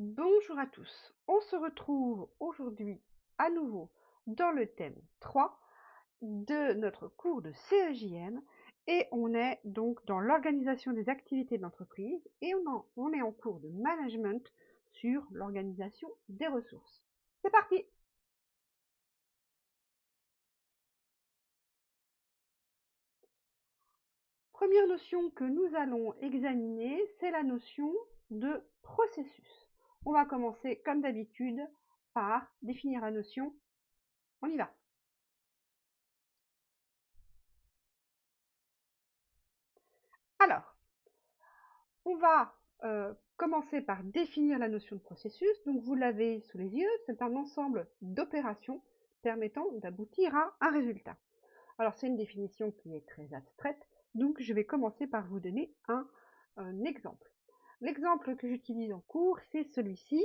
Bonjour à tous, on se retrouve aujourd'hui à nouveau dans le thème 3 de notre cours de CEJM et on est donc dans l'organisation des activités de l'entreprise et on est en cours de management sur l'organisation des ressources. C'est parti! Première notion que nous allons examiner, c'est la notion de processus. On va commencer comme d'habitude par définir la notion. On y va. Alors, on va commencer par définir la notion de processus. Donc vous l'avez sous les yeux, c'est un ensemble d'opérations permettant d'aboutir à un résultat. Alors c'est une définition qui est très abstraite, donc je vais commencer par vous donner un exemple. L'exemple que j'utilise en cours, c'est celui-ci,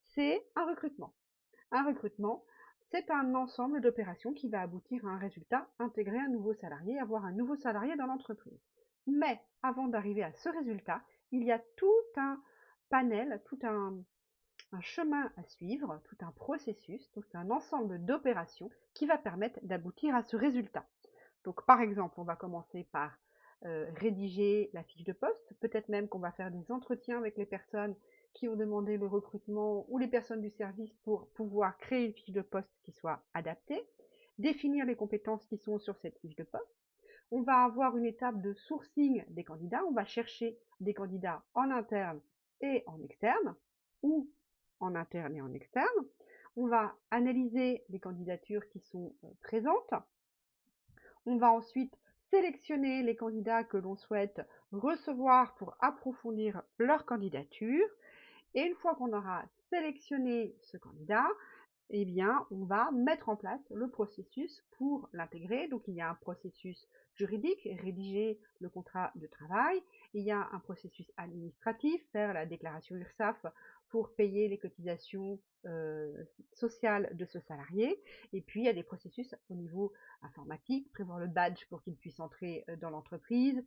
c'est un recrutement. Un recrutement, c'est un ensemble d'opérations qui va aboutir à un résultat, intégrer un nouveau salarié, avoir un nouveau salarié dans l'entreprise. Mais avant d'arriver à ce résultat, il y a tout un panel, tout un chemin à suivre, tout un processus, tout un ensemble d'opérations qui va permettre d'aboutir à ce résultat. Donc par exemple, on va commencer par rédiger la fiche de poste, peut-être même qu'on va faire des entretiens avec les personnes qui ont demandé le recrutement ou les personnes du service pour pouvoir créer une fiche de poste qui soit adaptée, définir les compétences qui sont sur cette fiche de poste. On va avoir une étape de sourcing des candidats, on va chercher des candidats en interne et en externe, ou en interne et en externe. On va analyser les candidatures qui sont présentes. On va ensuite sélectionner les candidats que l'on souhaite recevoir pour approfondir leur candidature. Et une fois qu'on aura sélectionné ce candidat, eh bien, on va mettre en place le processus pour l'intégrer. Donc, il y a un processus juridique, rédiger le contrat de travail. Il y a un processus administratif, faire la déclaration URSSAF pour payer les cotisations sociales de ce salarié. Et puis, il y a des processus au niveau informatique, prévoir le badge pour qu'il puisse entrer dans l'entreprise,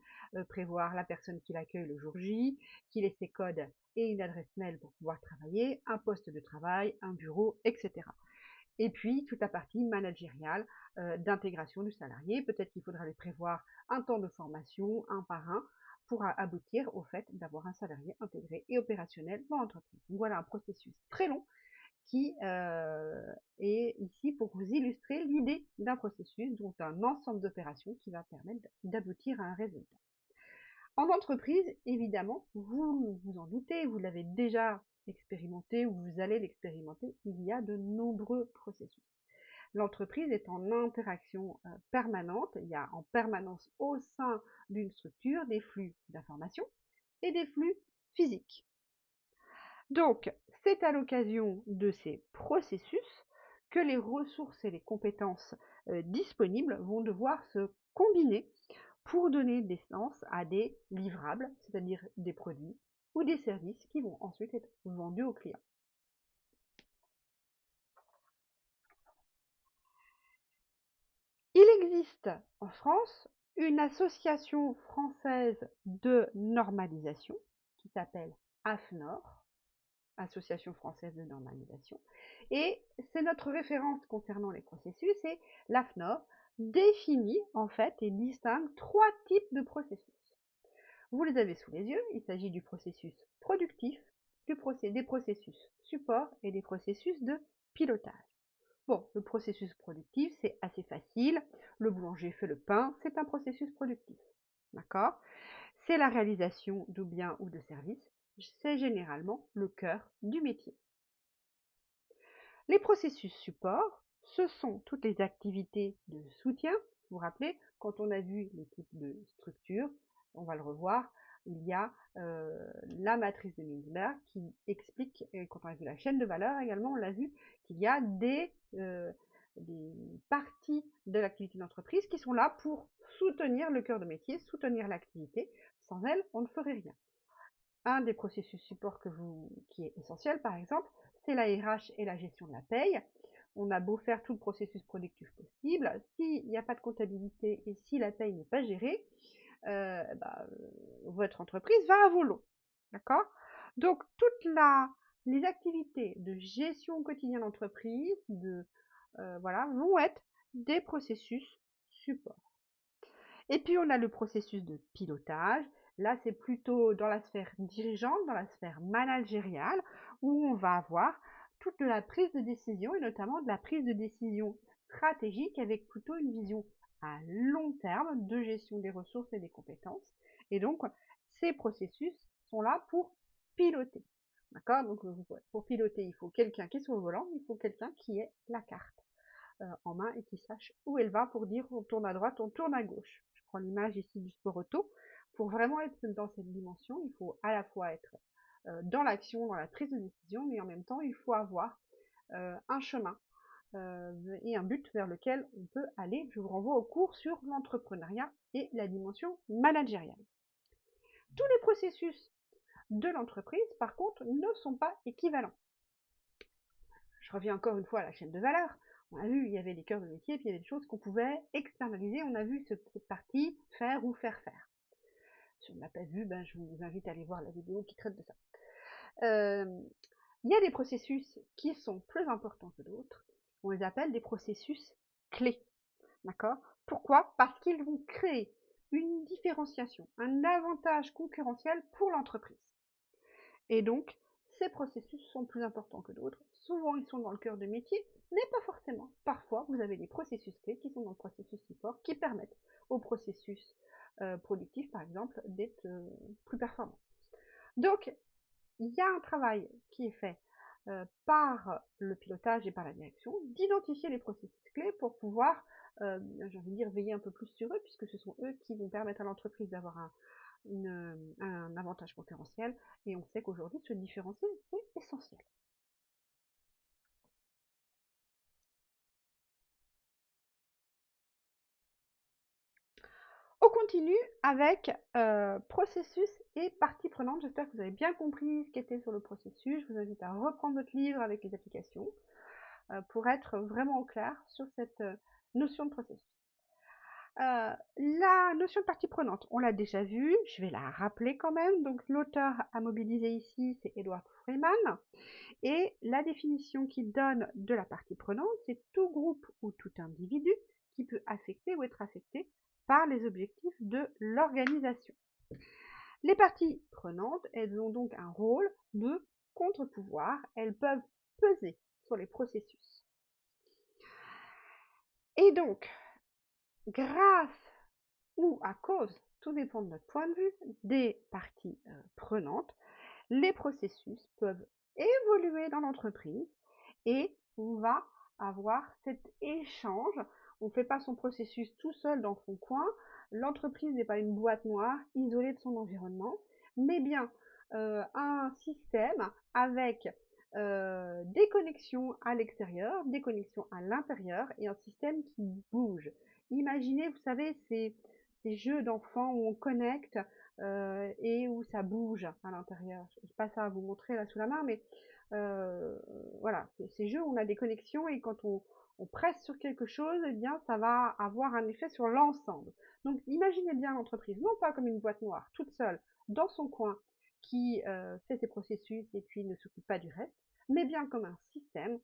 prévoir la personne qui l'accueille le jour J, qu'il ait ses codes et une adresse mail pour pouvoir travailler, un poste de travail, un bureau, etc. Et puis, toute la partie managériale d'intégration du salarié. Peut-être qu'il faudra lui prévoir un temps de formation, un par un, pour aboutir au fait d'avoir un salarié intégré et opérationnel dans l'entreprise. Donc voilà un processus très long qui est ici pour vous illustrer l'idée d'un processus, donc un ensemble d'opérations qui va permettre d'aboutir à un résultat. En entreprise, évidemment, vous vous en doutez, vous l'avez déjà expérimenté ou vous allez l'expérimenter, il y a de nombreux processus. L'entreprise est en interaction permanente, il y a en permanence au sein d'une structure des flux d'informations et des flux physiques. Donc, c'est à l'occasion de ces processus que les ressources et les compétences disponibles vont devoir se combiner pour donner naissance à des livrables, c'est-à-dire des produits ou des services qui vont ensuite être vendus aux clients. Il existe en France une association française de normalisation qui s'appelle AFNOR, Association française de normalisation, et c'est notre référence concernant les processus, et l'AFNOR définit en fait et distingue trois types de processus. Vous les avez sous les yeux, il s'agit du processus productif, des processus support et des processus de pilotage. Bon, le processus productif, c'est assez facile. Le boulanger fait le pain, c'est un processus productif. D'accord? C'est la réalisation de biens ou de services. C'est généralement le cœur du métier. Les processus support, ce sont toutes les activités de soutien. Vous vous rappelez, quand on a vu les types de structures, on va le revoir, il y a la matrice de Mintzberg qui explique, et quand on a vu la chaîne de valeur également, on l'a vu, qu'il y a des parties de l'activité d'entreprise qui sont là pour soutenir le cœur de métier, soutenir l'activité. Sans elles, on ne ferait rien. Un des processus support qui est essentiel, par exemple, c'est la RH et la gestion de la paye. On a beau faire tout le processus productif possible, s'il n'y a pas de comptabilité et si la paye n'est pas gérée, votre entreprise va à volo. D'accord? Donc, toute la les activités de gestion au quotidien d'entreprise, voilà, vont être des processus support. Et puis on a le processus de pilotage. Là, c'est plutôt dans la sphère dirigeante, dans la sphère managériale, où on va avoir toute la prise de décision, et notamment de la prise de décision stratégique avec plutôt une vision à long terme de gestion des ressources et des compétences. Et donc, ces processus sont là pour piloter. D'accord? Donc, pour piloter, il faut quelqu'un qui soit au volant, il faut quelqu'un qui ait la carte en main et qui sache où elle va pour dire on tourne à droite, on tourne à gauche. Je prends l'image ici du sport auto. Pour vraiment être dans cette dimension, il faut à la fois être dans l'action, dans la prise de décision, mais en même temps, il faut avoir un chemin et un but vers lequel on peut aller. Je vous renvoie au cours sur l'entrepreneuriat et la dimension managériale. Tous les processus de l'entreprise, par contre, ne sont pas équivalents. Je reviens encore une fois à la chaîne de valeur. On a vu, il y avait des cœurs de métier, puis il y avait des choses qu'on pouvait externaliser. On a vu cette partie faire ou faire faire. Si on n'a pas vu, je vous invite à aller voir la vidéo qui traite de ça. Il y a des processus qui sont plus importants que d'autres. On les appelle des processus clés. D'accord? Pourquoi? Parce qu'ils vont créer une différenciation, un avantage concurrentiel pour l'entreprise. Et donc, ces processus sont plus importants que d'autres. Souvent, ils sont dans le cœur de métier, mais pas forcément. Parfois, vous avez des processus clés qui sont dans le processus support qui permettent au processus productif, par exemple, d'être plus performant. Donc, il y a un travail qui est fait par le pilotage et par la direction, d'identifier les processus clés pour pouvoir, j'ai envie de dire, veiller un peu plus sur eux, puisque ce sont eux qui vont permettre à l'entreprise d'avoir un avantage concurrentiel, et on sait qu'aujourd'hui, se différencier, c'est essentiel. On continue avec processus et partie prenante. J'espère que vous avez bien compris ce qu'était sur le processus. Je vous invite à reprendre votre livre avec les applications pour être vraiment au clair sur cette notion de processus. La notion de partie prenante, on l'a déjà vue, je vais la rappeler quand même. Donc l'auteur à mobiliser ici, c'est Edward Freeman. Et la définition qu'il donne de la partie prenante, c'est tout groupe ou tout individu qui peut affecter ou être affecté par les objectifs de l'organisation. Les parties prenantes, elles ont donc un rôle de contre-pouvoir, elles peuvent peser sur les processus. Et donc, grâce ou à cause, tout dépend de notre point de vue, des parties prenantes, les processus peuvent évoluer dans l'entreprise et on va avoir cet échange. On ne fait pas son processus tout seul dans son coin. L'entreprise n'est pas une boîte noire isolée de son environnement, mais bien un système avec des connexions à l'extérieur, des connexions à l'intérieur et un système qui bouge. Imaginez, vous savez, ces jeux d'enfants où on connecte et où ça bouge à l'intérieur. Je n'ai pas ça à vous montrer là sous la main, mais voilà, ces jeux où on a des connexions et quand on presse sur quelque chose, eh bien, ça va avoir un effet sur l'ensemble. Donc, imaginez bien l'entreprise, non pas comme une boîte noire, toute seule, dans son coin, qui fait ses processus et puis ne s'occupe pas du reste, mais bien comme un système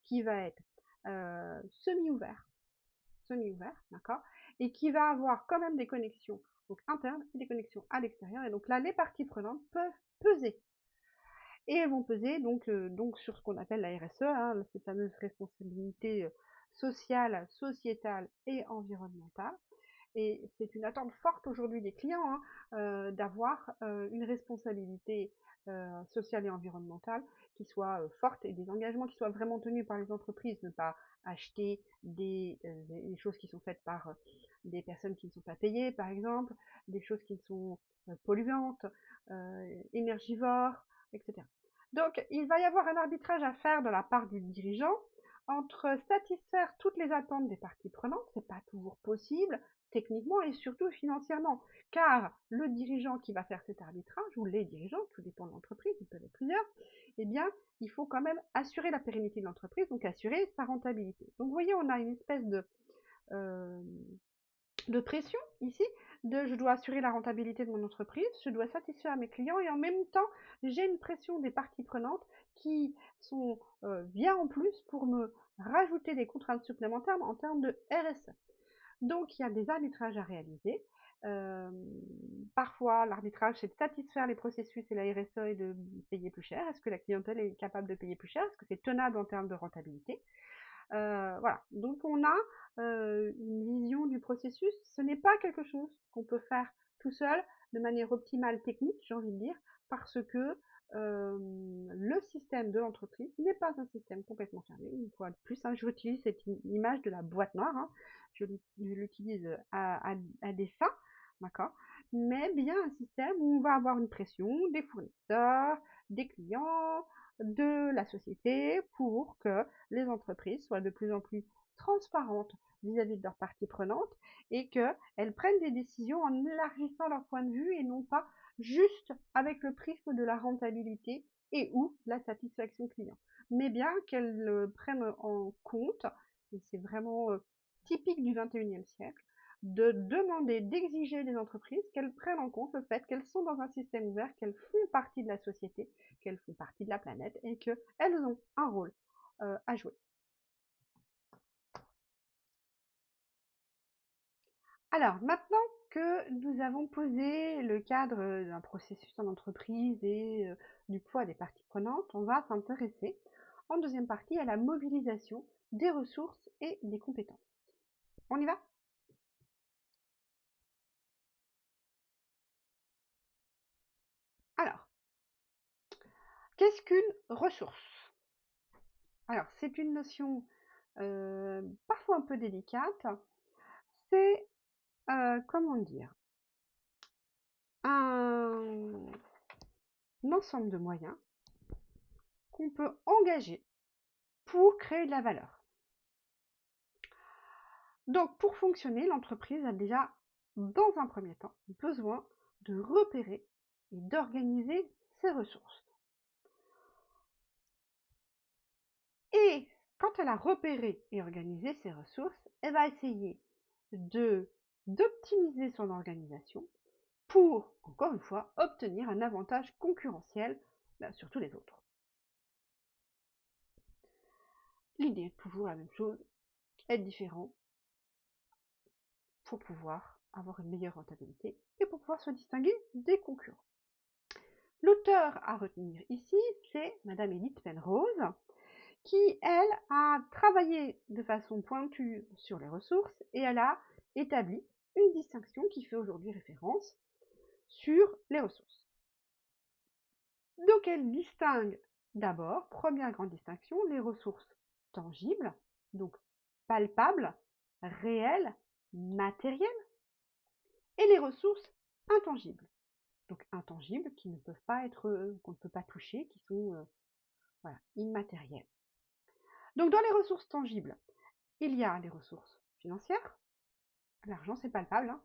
qui va être semi-ouvert, d'accord, et qui va avoir quand même des connexions donc internes et des connexions à l'extérieur. Et donc là, les parties prenantes peuvent peser. Et elles vont peser donc sur ce qu'on appelle la RSE, hein, ces fameuses responsabilités sociales, sociétales et environnementales. Et c'est une attente forte aujourd'hui des clients d'avoir une responsabilité sociale et environnementale qui soit forte et des engagements qui soient vraiment tenus par les entreprises, ne pas acheter des choses qui sont faites par des personnes qui ne sont pas payées, par exemple, des choses qui sont polluantes, énergivores, etc. Donc, il va y avoir un arbitrage à faire de la part du dirigeant entre satisfaire toutes les attentes des parties prenantes, c'est pas toujours possible, techniquement et surtout financièrement. Car le dirigeant qui va faire cet arbitrage, ou les dirigeants, tout dépend de l'entreprise, il peut y être plusieurs, eh bien, il faut quand même assurer la pérennité de l'entreprise, donc assurer sa rentabilité. Donc vous voyez, on a une espèce de pression ici je dois assurer la rentabilité de mon entreprise, je dois satisfaire mes clients et en même temps, j'ai une pression des parties prenantes qui sont bien en plus pour me rajouter des contraintes supplémentaires en termes de RSE. Donc, il y a des arbitrages à réaliser. Euh, Parfois, l'arbitrage, c'est de satisfaire les processus et la RSE et de payer plus cher. Est-ce que la clientèle est capable de payer plus cher? Est-ce que c'est tenable en termes de rentabilité? Voilà. Donc, on a une vision du processus. Ce n'est pas quelque chose qu'on peut faire tout seul de manière optimale technique, j'ai envie de dire, parce que le système de l'entreprise n'est pas un système complètement fermé. Une fois de plus, hein, j'utilise cette image de la boîte noire. Hein. Je l'utilise à des fins, d'accord, mais bien un système où on va avoir une pression des fournisseurs, des clients, de la société pour que les entreprises soient de plus en plus transparentes vis-à-vis de leurs parties prenantes et qu'elles prennent des décisions en élargissant leur point de vue et non pas juste avec le prisme de la rentabilité et ou la satisfaction client. Mais bien qu'elles prennent en compte, et c'est vraiment typique du 21e siècle, de demander, d'exiger des entreprises qu'elles prennent en compte le fait qu'elles sont dans un système ouvert, qu'elles font partie de la société, qu'elles font partie de la planète et qu'elles ont un rôle à jouer. Alors, maintenant que nous avons posé le cadre d'un processus en entreprise et du poids des parties prenantes, on va s'intéresser en deuxième partie à la mobilisation des ressources et des compétences. On y va? Alors, qu'est-ce qu'une ressource? Alors, c'est une notion parfois un peu délicate. C'est, comment dire, un ensemble de moyens qu'on peut engager pour créer de la valeur. Donc, pour fonctionner, l'entreprise a déjà, dans un premier temps, besoin de repérer et d'organiser ses ressources. Et quand elle a repéré et organisé ses ressources, elle va essayer d'optimiser son organisation pour, encore une fois, obtenir un avantage concurrentiel sur tous les autres. L'idée est toujours la même chose, être différent pour pouvoir avoir une meilleure rentabilité et pour pouvoir se distinguer des concurrents. L'auteur à retenir ici, c'est Madame Edith Penrose, qui, elle, a travaillé de façon pointue sur les ressources et elle a établi une distinction qui fait aujourd'hui référence sur les ressources. Donc elle distingue d'abord, première grande distinction, les ressources tangibles, donc palpables, réelles, matérielles, et les ressources intangibles, donc intangibles qui ne peuvent pas être, qu'on ne peut pas toucher, qui sont voilà, immatérielles. Donc dans les ressources tangibles, il y a les ressources financières, l'argent c'est palpable, hein,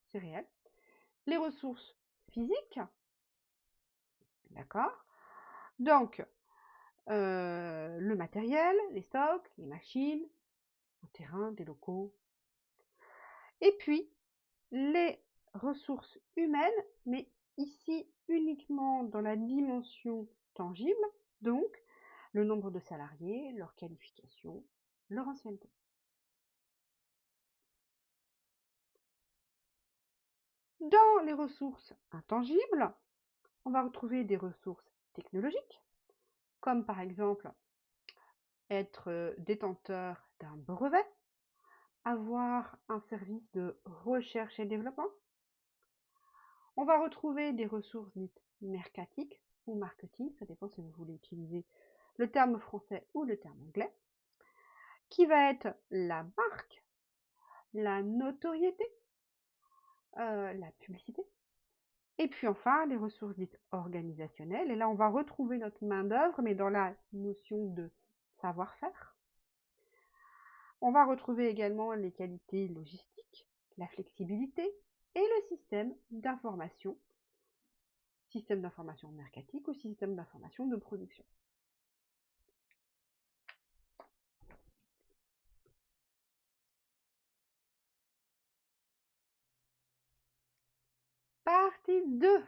c'est réel. Les ressources physiques, d'accord. Donc le matériel, les stocks, les machines, un terrain, des locaux. Et puis les ressources humaines, mais ici uniquement dans la dimension tangible, donc le nombre de salariés, leur qualification, leur ancienneté. Dans les ressources intangibles, on va retrouver des ressources technologiques, comme par exemple être détenteur d'un brevet, avoir un service de recherche et développement. On va retrouver des ressources dites mercatiques ou marketing, ça dépend si vous voulez utiliser le terme français ou le terme anglais, qui va être la marque, la notoriété, la publicité. Et puis enfin, les ressources dites organisationnelles. Et là, on va retrouver notre main-d'œuvre, mais dans la notion de savoir-faire. On va retrouver également les qualités logistiques, la flexibilité et le système d'information mercatique ou système d'information de production. chapitre 2,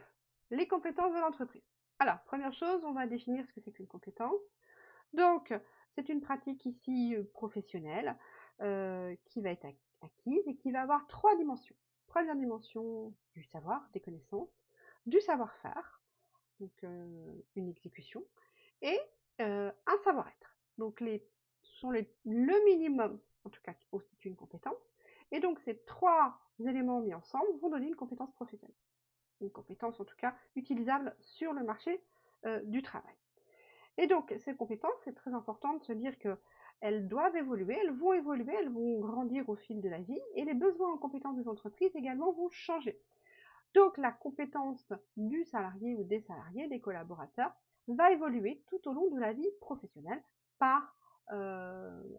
les compétences de l'entreprise. Alors, première chose, on va définir ce que c'est qu'une compétence. Donc, c'est une pratique ici professionnelle qui va être acquise et qui va avoir 3 dimensions. Première dimension, du savoir, des connaissances, du savoir-faire, donc une exécution, et un savoir-être. Donc, ce sont le minimum, en tout cas, qui constitue une compétence. Et donc, ces 3 éléments mis ensemble vont donner une compétence professionnelle. Une compétence, en tout cas, utilisable sur le marché du travail. Et donc, ces compétences, c'est très important de se dire qu'elles doivent évoluer, elles vont grandir au fil de la vie, et les besoins en compétences des entreprises également vont changer. Donc, la compétence du salarié ou des salariés, des collaborateurs, va évoluer tout au long de la vie professionnelle par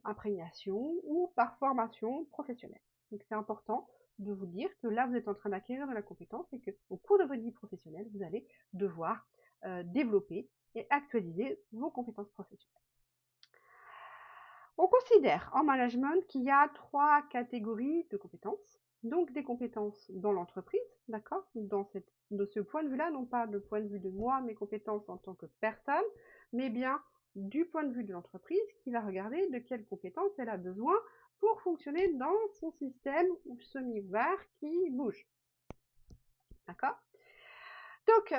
imprégnation ou par formation professionnelle. Donc, c'est important de vous dire que là, vous êtes en train d'acquérir de la compétence et qu'au cours de votre vie professionnelle, vous allez devoir développer et actualiser vos compétences professionnelles. On considère en management qu'il y a 3 catégories de compétences. Donc des compétences dans l'entreprise, d'accord, de ce point de vue-là, non pas de point de vue de moi, mes compétences en tant que personne, mais bien du point de vue de l'entreprise qui va regarder de quelles compétences elle a besoin pour fonctionner dans son système ou semi-ouvert qui bouge. D'accord? Donc,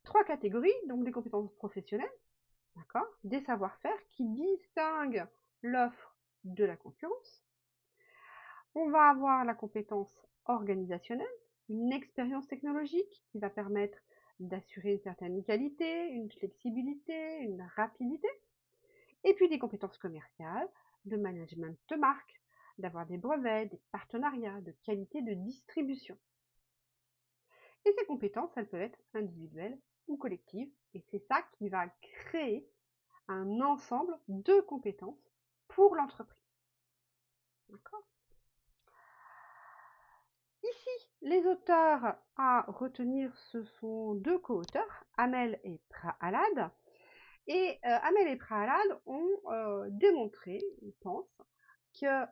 3 catégories, donc des compétences professionnelles, d'accord, des savoir-faire qui distinguent l'offre de la concurrence. On va avoir la compétence organisationnelle, une expérience technologique qui va permettre d'assurer une certaine qualité, une flexibilité, une rapidité. Et puis des compétences commerciales, de management de marque, d'avoir des brevets, des partenariats, de qualité de distribution. Et ces compétences, elles peuvent être individuelles ou collectives. Et c'est ça qui va créer un ensemble de compétences pour l'entreprise. D'accord ? Ici, les auteurs à retenir, ce sont 2 co-auteurs, Hamel et Prahalad. Et Hamel et Prahalad ont démontré, ils pensent, que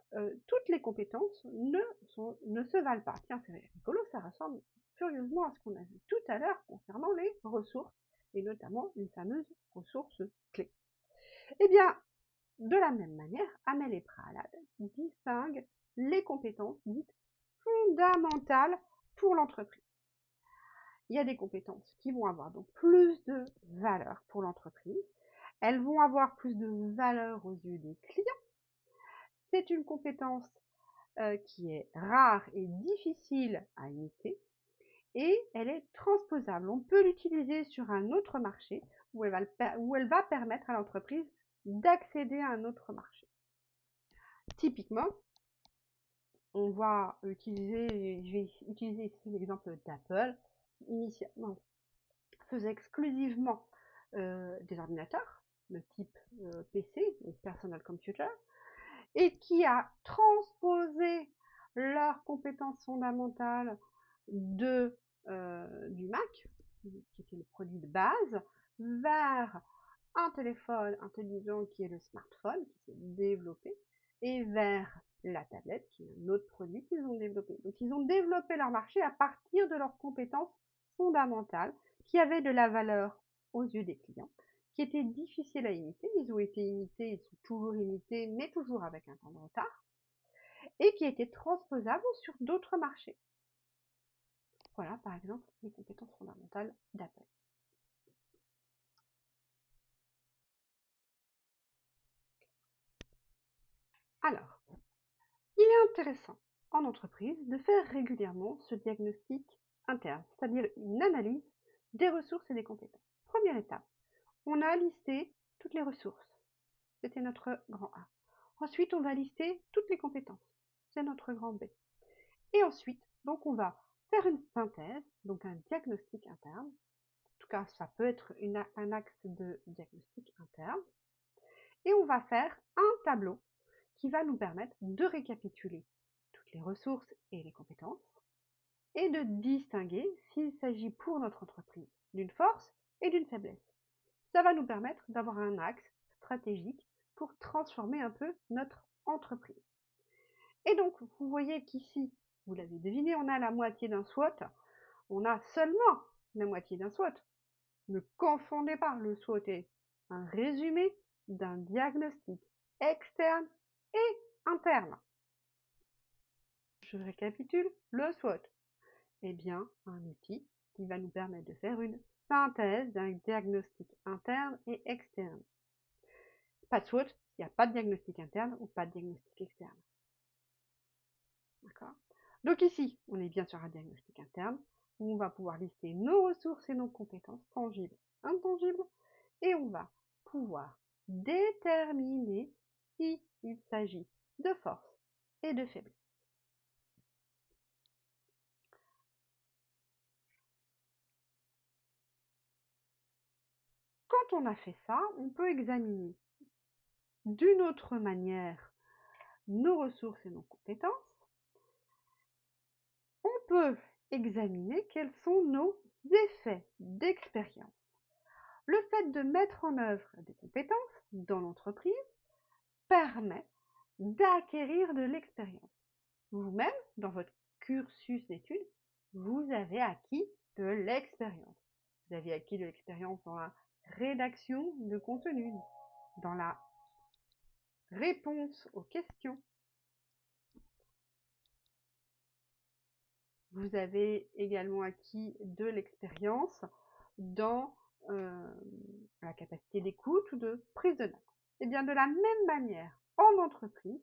toutes les compétences ne se valent pas. Tiens, c'est rigolo, ça ressemble curieusement à ce qu'on a vu tout à l'heure concernant les ressources, et notamment les fameuses ressources clés. Eh bien, de la même manière, Hamel et Prahalad distinguent les compétences dites fondamentales pour l'entreprise. Il y a des compétences qui vont avoir donc plus de valeur pour l'entreprise. Elles vont avoir plus de valeur aux yeux des clients. C'est une compétence qui est rare et difficile à imiter et elle est transposable. On peut l'utiliser sur un autre marché où elle va permettre à l'entreprise d'accéder à un autre marché. Typiquement, on va utiliser, je vais utiliser ici l'exemple d'Apple, qui initialement faisait exclusivement des ordinateurs de type PC, donc Personal Computer, et qui a transposé leurs compétences fondamentales du Mac, qui était le produit de base, vers un téléphone intelligent qui est le smartphone, qui s'est développé, et vers la tablette, qui est un autre produit qu'ils ont développé. Donc ils ont développé leur marché à partir de leurs compétences fondamentales, qui avaient de la valeur aux yeux des clients, qui étaient difficiles à imiter. Ils ont été imités, ils sont toujours imités, mais toujours avec un temps de retard, et qui étaient transposables sur d'autres marchés. Voilà, par exemple, les compétences fondamentales d'Apple. Alors, il est intéressant en entreprise de faire régulièrement ce diagnostic interne, c'est-à-dire une analyse des ressources et des compétences. Première étape, on a listé toutes les ressources. C'était notre grand A. Ensuite, on va lister toutes les compétences. C'est notre grand B. Et ensuite, donc on va faire une synthèse, donc un diagnostic interne. En tout cas, ça peut être un axe de diagnostic interne. Et on va faire un tableau qui va nous permettre de récapituler toutes les ressources et les compétences et de distinguer s'il s'agit pour notre entreprise d'une force et d'une faiblesse. Ça va nous permettre d'avoir un axe stratégique pour transformer un peu notre entreprise. Et donc, vous voyez qu'ici, vous l'avez deviné, on a la moitié d'un SWOT. on a seulement la moitié d'un SWOT. Ne confondez pas, le SWOT est un résumé d'un diagnostic externe et interne. Je récapitule, le SWOT est bien un outil qui va nous permettre de faire une synthèse d'un diagnostic interne et externe. Pas de SWOT, il n'y a pas de diagnostic interne ou pas de diagnostic externe. D'accord? Donc ici, on est bien sur un diagnostic interne où on va pouvoir lister nos ressources et nos compétences tangibles, intangibles, et on va pouvoir déterminer si il s'agit de force et de faiblesse. Quand on a fait ça, on peut examiner d'une autre manière nos ressources et nos compétences. On peut examiner quels sont nos effets d'expérience. Le fait de mettre en œuvre des compétences dans l'entreprise permet d'acquérir de l'expérience. Vous-même, dans votre cursus d'études, vous avez acquis de l'expérience. Vous avez acquis de l'expérience dans la rédaction de contenu, dans la réponse aux questions. Vous avez également acquis de l'expérience dans la capacité d'écoute ou de prise de notes. Et bien de la même manière, en entreprise,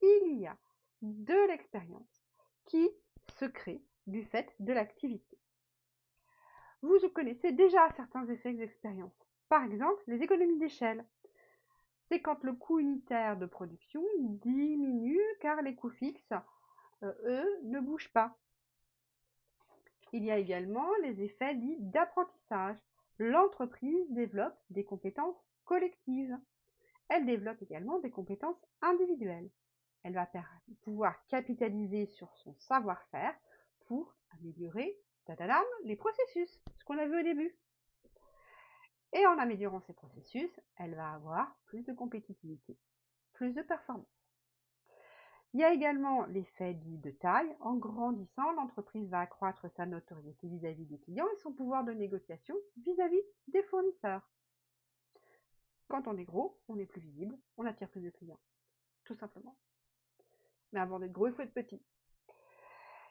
il y a de l'expérience qui se crée du fait de l'activité. Vous connaissez déjà certains effets d'expérience. Par exemple, les économies d'échelle. C'est quand le coût unitaire de production diminue car les coûts fixes, eux, ne bougent pas. Il y a également les effets dits d'apprentissage. L'entreprise développe des compétences collectives. Elle développe également des compétences individuelles. Elle va pouvoir capitaliser sur son savoir-faire pour améliorer les processus, ce qu'on a vu au début. Et en améliorant ces processus, elle va avoir plus de compétitivité, plus de performance. Il y a également l'effet dit de taille. En grandissant, l'entreprise va accroître sa notoriété vis-à-vis des clients et son pouvoir de négociation vis-à-vis des fournisseurs. Quand on est gros, on est plus visible, on attire plus de clients, tout simplement. Mais avant d'être gros, il faut être petit.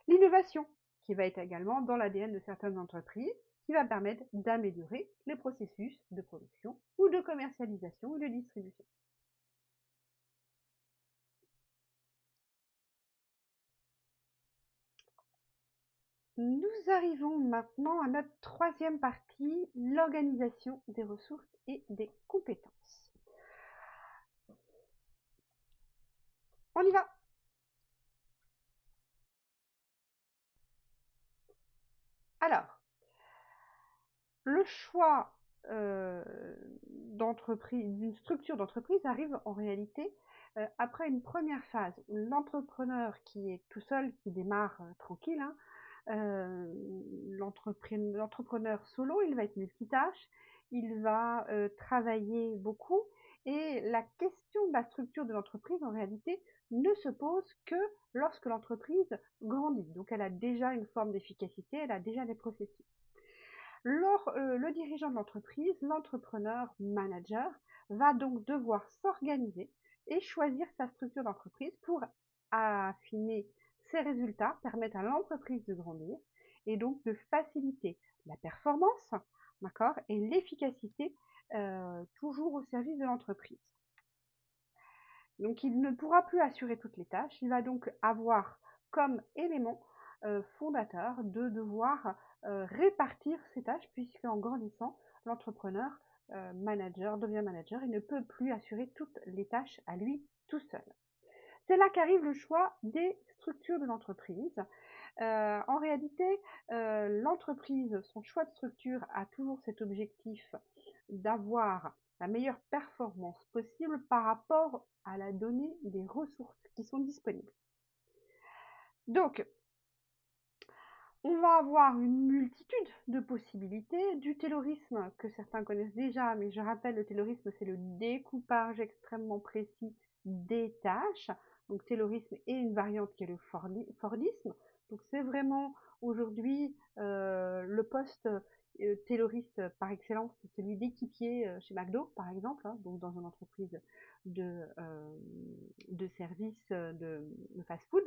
L'innovation, qui va être également dans l'ADN de certaines entreprises, qui va permettre d'améliorer les processus de production ou de commercialisation ou de distribution. Nous arrivons maintenant à notre troisième partie, l'organisation des ressources et des compétences. On y va! Alors, le choix d'une structure d'entreprise arrive en réalité après une première phase où l'entrepreneur qui est tout seul, qui démarre tranquille, hein, l'entrepreneur solo, il va être multitâche, il va travailler beaucoup et la question de la structure de l'entreprise en réalité ne se pose que lorsque l'entreprise grandit. Donc elle a déjà une forme d'efficacité, elle a déjà des processus. Le dirigeant de l'entreprise, l'entrepreneur manager, va donc devoir s'organiser et choisir sa structure d'entreprise pour affiner ses résultats, permettre à l'entreprise de grandir et donc de faciliter la performance, d'accord, et l'efficacité toujours au service de l'entreprise. Donc il ne pourra plus assurer toutes les tâches, il va donc avoir comme élément fondateur de devoir répartir ces tâches, puisqu'en grandissant, l'entrepreneur devient manager et ne peut plus assurer toutes les tâches à lui tout seul. C'est là qu'arrive le choix des structures de l'entreprise. En réalité, l'entreprise, son choix de structure a toujours cet objectif d'avoir la meilleure performance possible par rapport à la donnée des ressources qui sont disponibles. Donc, on va avoir une multitude de possibilités, du taylorisme que certains connaissent déjà, mais je rappelle, le taylorisme, c'est le découpage extrêmement précis des tâches. Donc, taylorisme est une variante qui est le Fordisme. Donc c'est vraiment aujourd'hui le poste tayloriste par excellence, c'est celui d'équipier chez McDo par exemple, hein, donc dans une entreprise de, euh, de service de fast-food,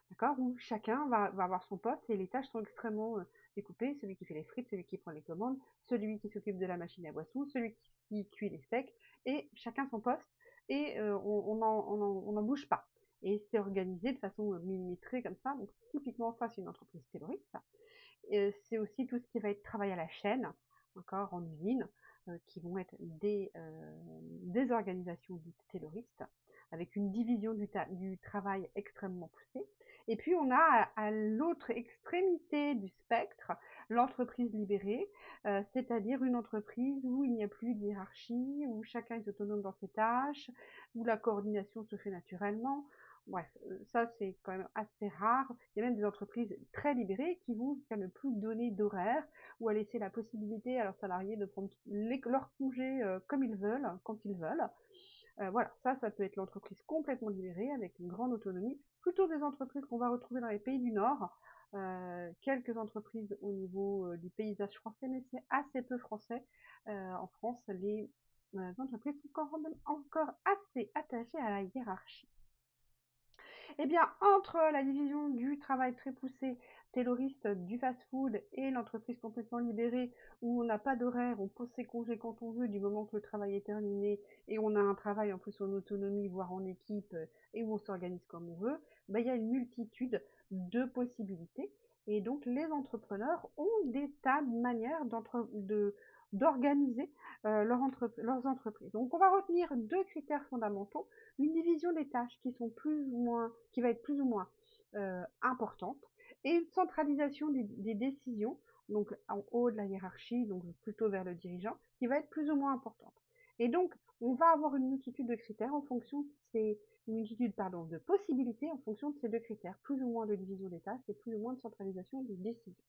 d'accord, où chacun va avoir son poste et les tâches sont extrêmement découpées. Celui qui fait les frites, celui qui prend les commandes, celui qui s'occupe de la machine à boisson, celui qui cuit les steaks, et chacun son poste, et on n'en bouge pas. Et c'est organisé de façon millimétrée comme ça. Donc typiquement ça, c'est une entreprise terroriste. C'est aussi tout ce qui va être travail à la chaîne, encore en usine, qui vont être des organisations dites terroristes, avec une division du travail extrêmement poussée. Et puis on a à l'autre extrémité du spectre l'entreprise libérée, c'est-à-dire une entreprise où il n'y a plus de hiérarchie, où chacun est autonome dans ses tâches, où la coordination se fait naturellement. Bref, ça c'est quand même assez rare. Il y a même des entreprises très libérées qui vont jusqu'à ne plus donner d'horaire ou à laisser la possibilité à leurs salariés de prendre leurs congés comme ils veulent, quand ils veulent. Voilà, ça peut être l'entreprise complètement libérée avec une grande autonomie. Plutôt des entreprises qu'on va retrouver dans les pays du Nord. Quelques entreprises au niveau du paysage français, mais c'est assez peu français. En France, les entreprises sont encore assez attachées à la hiérarchie. Eh bien, entre la division du travail très poussé, tayloriste, du fast-food et l'entreprise complètement libérée, où on n'a pas d'horaire, on pose ses congés quand on veut, du moment que le travail est terminé, et on a un travail en plus en autonomie, voire en équipe, et où on s'organise comme on veut, ben, il y a une multitude de possibilités. Et donc, les entrepreneurs ont des tas de manières d'organiser leurs entreprises. Donc, on va retenir deux critères fondamentaux: une division des tâches qui va être plus ou moins importante, et une centralisation des décisions, donc en haut de la hiérarchie, donc plutôt vers le dirigeant, qui va être plus ou moins importante. Et donc, on va avoir une multitude de critères en fonction de de possibilités en fonction de ces deux critères, plus ou moins de division des tâches et plus ou moins de centralisation des décisions.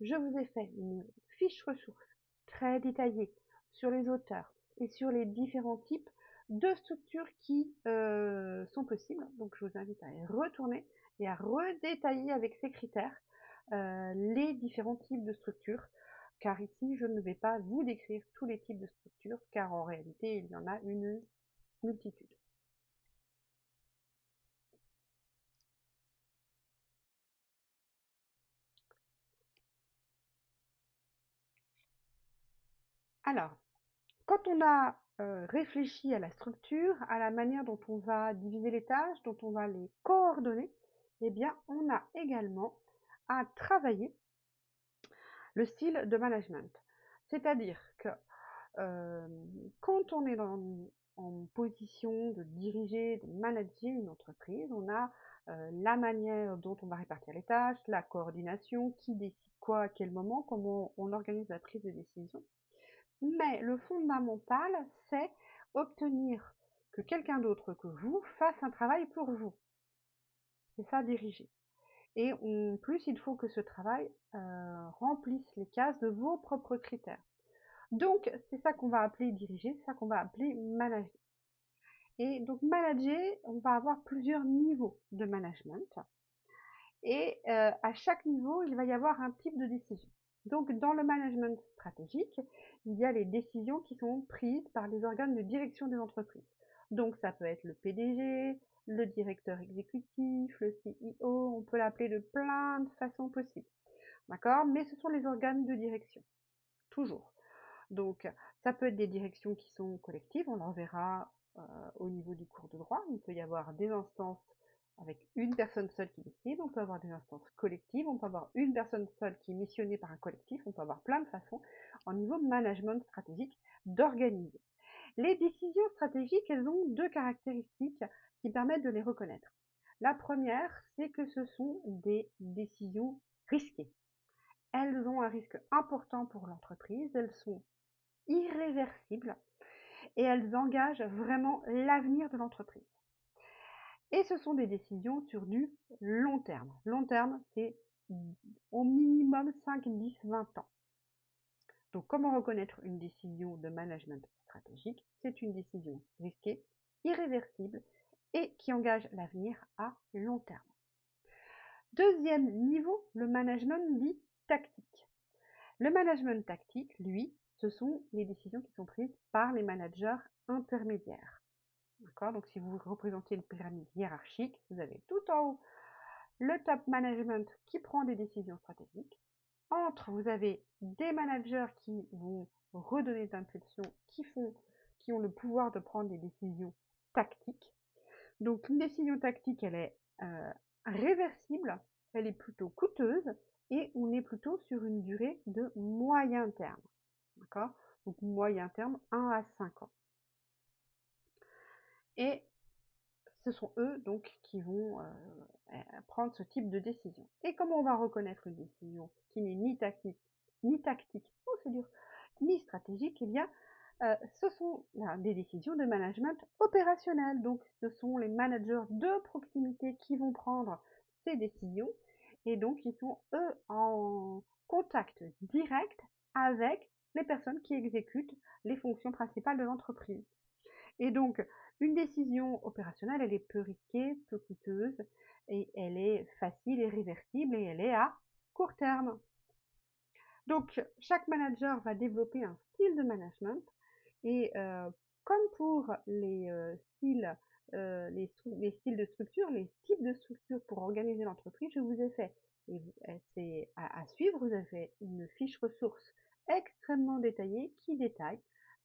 Je vous ai fait une fiche ressource très détaillée sur les auteurs et sur les différents types de structures qui sont possibles. Donc je vous invite à y retourner et à redétailler avec ces critères les différents types de structures, car ici je ne vais pas vous décrire tous les types de structures, car en réalité il y en a une multitude. Alors, quand on a réfléchi à la structure, à la manière dont on va diviser les tâches, dont on va les coordonner, eh bien, on a également à travailler le style de management. C'est-à-dire que euh, quand on est en position de diriger, de manager une entreprise, on a la manière dont on va répartir les tâches, la coordination, qui décide quoi à quel moment, comment on organise la prise de décision. Mais le fondamental, c'est obtenir que quelqu'un d'autre que vous fasse un travail pour vous. C'est ça, diriger. Et en plus, il faut que ce travail remplisse les cases de vos propres critères. Donc, c'est ça qu'on va appeler diriger, c'est ça qu'on va appeler manager. Et donc, manager, on va avoir plusieurs niveaux de management. Et à chaque niveau, il va y avoir un type de décision. Donc, dans le management stratégique, il y a les décisions qui sont prises par les organes de direction des entreprises. Donc, ça peut être le PDG, le directeur exécutif, le CEO, on peut l'appeler de plein de façons possibles. D'accord? Mais ce sont les organes de direction, toujours. Donc, ça peut être des directions qui sont collectives, on en verra au niveau du cours de droit. Il peut y avoir des instances avec une personne seule qui décide, on peut avoir des instances collectives, on peut avoir une personne seule qui est missionnée par un collectif, on peut avoir plein de façons, en niveau management stratégique, d'organiser. Les décisions stratégiques, elles ont deux caractéristiques qui permettent de les reconnaître. La première, c'est que ce sont des décisions risquées. Elles ont un risque important pour l'entreprise, elles sont irréversibles et elles engagent vraiment l'avenir de l'entreprise. Et ce sont des décisions sur du long terme. Long terme, c'est au minimum 5, 10, 20 ans. Donc, comment reconnaître une décision de management stratégique? C'est une décision risquée, irréversible et qui engage l'avenir à long terme. Deuxième niveau, le management dit tactique. Le management tactique, lui, ce sont les décisions qui sont prises par les managers intermédiaires. D'accord? Donc si vous représentez une pyramide hiérarchique, vous avez tout en haut le top management qui prend des décisions stratégiques. Entre, vous avez des managers qui vont redonner des impulsions, qui ont le pouvoir de prendre des décisions tactiques. Donc une décision tactique, elle est réversible, elle est plutôt coûteuse et on est plutôt sur une durée de moyen terme. D'accord? Donc moyen terme, 1 à 5 ans. Et ce sont eux donc qui vont prendre ce type de décision. Et comment on va reconnaître une décision qui n'est ni tactique, oh c'est dur, ni stratégique? Eh bien, ce sont des décisions de management opérationnel. Donc, ce sont les managers de proximité qui vont prendre ces décisions et donc ils sont eux en contact direct avec les personnes qui exécutent les fonctions principales de l'entreprise. Et donc, une décision opérationnelle, elle est peu risquée, peu coûteuse, et elle est facile et réversible, et elle est à court terme. Donc, chaque manager va développer un style de management, et comme pour les styles, les styles de structure, les types de structure pour organiser l'entreprise, je vous ai fait, et c'est à suivre, vous avez une fiche ressources extrêmement détaillée qui détaille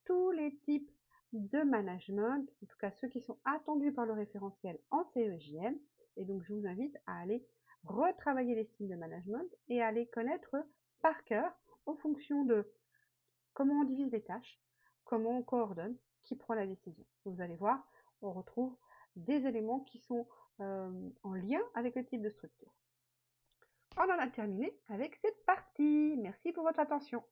tous les types de management, en tout cas ceux qui sont attendus par le référentiel en CEJM. Et donc, je vous invite à aller retravailler les styles de management et à les connaître par cœur en fonction de comment on divise les tâches, comment on coordonne, qui prend la décision. Vous allez voir, on retrouve des éléments qui sont en lien avec le type de structure. On en a terminé avec cette partie. Merci pour votre attention.